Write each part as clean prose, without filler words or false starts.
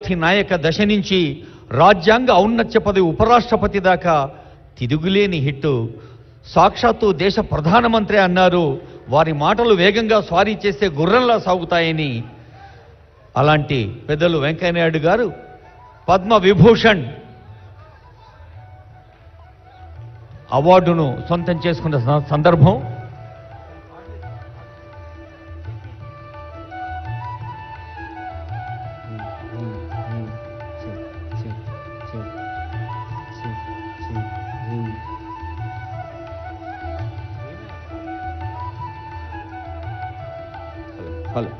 నాయక దశ నుంచి రాజ్యాంగ ఔన్నత్య పదవి ఉపరాష్ట్రపతి దాకా తిరుగులేని హిట్టు. సాక్షాత్తు దేశ ప్రధానమంత్రి అన్నారు, వారి మాటలు వేగంగా స్వారీ చేసే గుర్రంలా సాగుతాయని. అలాంటి పెద్దలు వెంకయ్యనాయుడు గారు పద్మ విభూషణ్ అవార్డును సొంతం చేసుకున్న సందర్భం. హలో,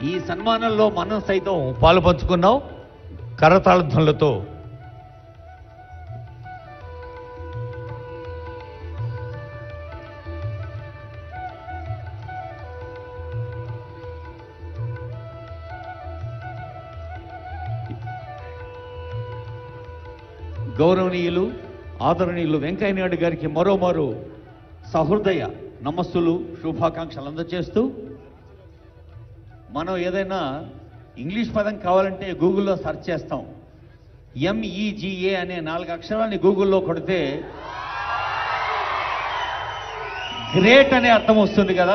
ఈ సన్మానంలో మనం సైతం పాలు పంచుకున్నాం కరతాళ ధ్వనులతో. గౌరవనీయులు ఆదరణీయులు వెంకయ్యనాయుడు గారికి మరోమారు సహృదయ నమస్సులు శుభాకాంక్షలు అందజేస్తూ, మనం ఏదైనా ఇంగ్లీష్ పదం కావాలంటే గూగుల్లో సెర్చ్ చేస్తాం. MEGA అనే 4 అక్షరాన్ని గూగుల్లో కొడితే గ్రేట్ అనే అర్థం వస్తుంది కదా.